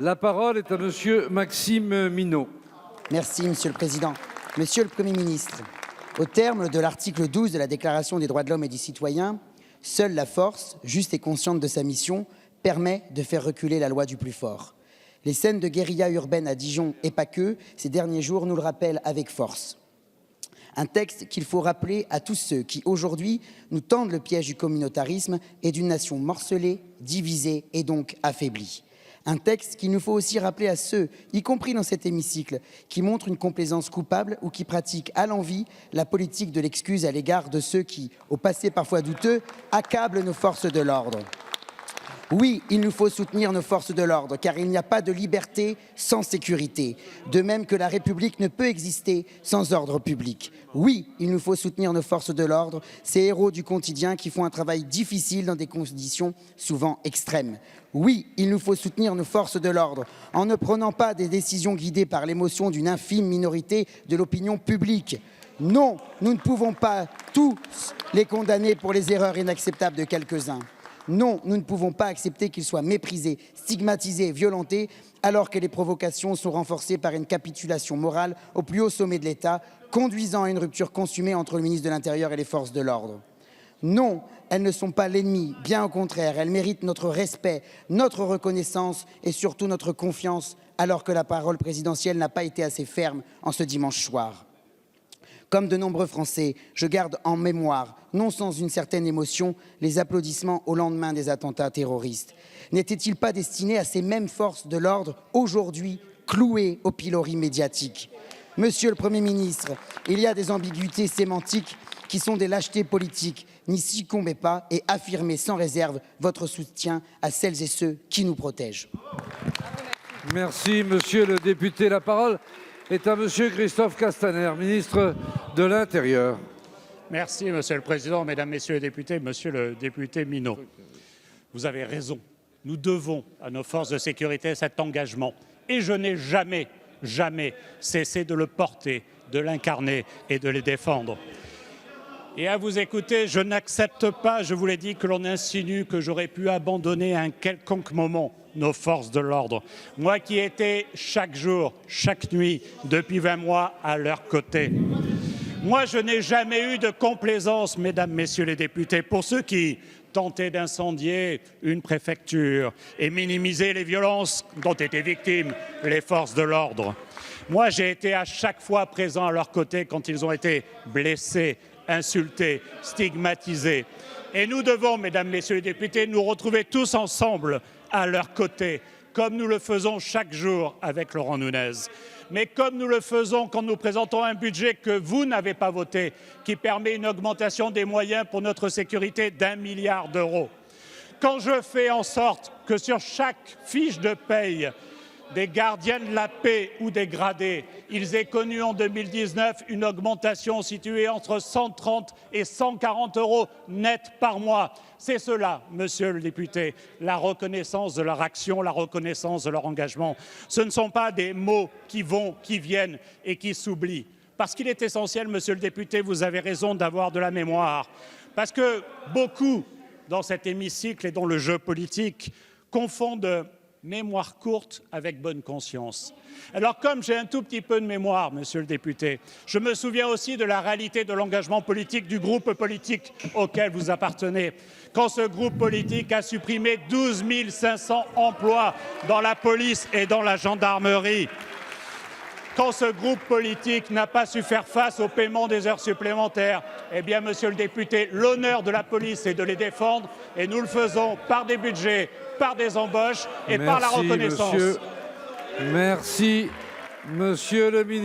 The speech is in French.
La parole est à Monsieur Maxime Minot. Merci, Monsieur le Président. Monsieur le Premier ministre, au terme de l'article 12 de la Déclaration des droits de l'homme et du citoyen, seule la force, juste et consciente de sa mission, permet de faire reculer la loi du plus fort. Les scènes de guérilla urbaine à Dijon et pas que, ces derniers jours, nous le rappellent avec force. Un texte qu'il faut rappeler à tous ceux qui, aujourd'hui, nous tendent le piège du communautarisme et d'une nation morcelée, divisée et donc affaiblie. Un texte qu'il nous faut aussi rappeler à ceux, y compris dans cet hémicycle, qui montrent une complaisance coupable ou qui pratiquent à l'envi la politique de l'excuse à l'égard de ceux qui, au passé parfois douteux, accablent nos forces de l'ordre. Oui, il nous faut soutenir nos forces de l'ordre, car il n'y a pas de liberté sans sécurité, de même que la République ne peut exister sans ordre public. Oui, il nous faut soutenir nos forces de l'ordre, ces héros du quotidien qui font un travail difficile dans des conditions souvent extrêmes. Oui, il nous faut soutenir nos forces de l'ordre en ne prenant pas des décisions guidées par l'émotion d'une infime minorité de l'opinion publique. Non, nous ne pouvons pas tous les condamner pour les erreurs inacceptables de quelques-uns. Non, nous ne pouvons pas accepter qu'ils soient méprisés, stigmatisés et violentés, alors que les provocations sont renforcées par une capitulation morale au plus haut sommet de l'État, conduisant à une rupture consumée entre le ministre de l'Intérieur et les forces de l'ordre. Non, elles ne sont pas l'ennemi, bien au contraire, elles méritent notre respect, notre reconnaissance et surtout notre confiance, alors que la parole présidentielle n'a pas été assez ferme en ce dimanche soir. Comme de nombreux Français, je garde en mémoire, non sans une certaine émotion, les applaudissements au lendemain des attentats terroristes. N'étaient-ils pas destinés à ces mêmes forces de l'ordre, aujourd'hui clouées au pilori médiatique? Monsieur le Premier ministre, il y a des ambiguïtés sémantiques qui sont des lâchetés politiques. N'y succombez pas et affirmez sans réserve votre soutien à celles et ceux qui nous protègent. Merci, Monsieur le député. La parole est à Monsieur Christophe Castaner, ministre de l'Intérieur. Merci, Monsieur le Président, Mesdames, Messieurs les députés, Monsieur le député Minot. Vous avez raison. Nous devons à nos forces de sécurité cet engagement. Et je n'ai jamais cessé de le porter, de l'incarner et de les défendre. Et à vous écouter, je n'accepte pas, je vous l'ai dit, que l'on insinue que j'aurais pu abandonner à un quelconque moment nos forces de l'ordre. Moi qui étais chaque jour, chaque nuit, depuis 20 mois, à leur côté. Moi, je n'ai jamais eu de complaisance, Mesdames, Messieurs les députés, pour ceux qui tentaient d'incendier une préfecture et minimiser les violences dont étaient victimes les forces de l'ordre. Moi, j'ai été à chaque fois présent à leur côté quand ils ont été blessés, insultés, stigmatisés. Et nous devons, Mesdames, Messieurs les députés, nous retrouver tous ensemble à leur côté, comme nous le faisons chaque jour avec Laurent Nunez. Mais comme nous le faisons quand nous présentons un budget que vous n'avez pas voté, qui permet une augmentation des moyens pour notre sécurité d'1 milliard d'euros. Quand je fais en sorte que sur chaque fiche de paye des gardiens de la paix ou des gradés, ils aient connu en 2019 une augmentation située entre 130 et 140 euros net par mois. C'est cela, Monsieur le député, la reconnaissance de leur action, la reconnaissance de leur engagement. Ce ne sont pas des mots qui vont, qui viennent et qui s'oublient. Parce qu'il est essentiel, Monsieur le député, vous avez raison d'avoir de la mémoire. Parce que beaucoup, dans cet hémicycle et dans le jeu politique, confondent mémoire courte avec bonne conscience. Alors, comme j'ai un tout petit peu de mémoire, Monsieur le député, je me souviens aussi de la réalité de l'engagement politique du groupe politique auquel vous appartenez. Quand ce groupe politique a supprimé 12 500 emplois dans la police et dans la gendarmerie. Quand ce groupe politique n'a pas su faire face au paiement des heures supplémentaires, eh bien, Monsieur le député, l'honneur de la police est de les défendre et nous le faisons par des budgets, par des embauches et par la reconnaissance. Merci, Monsieur le ministre.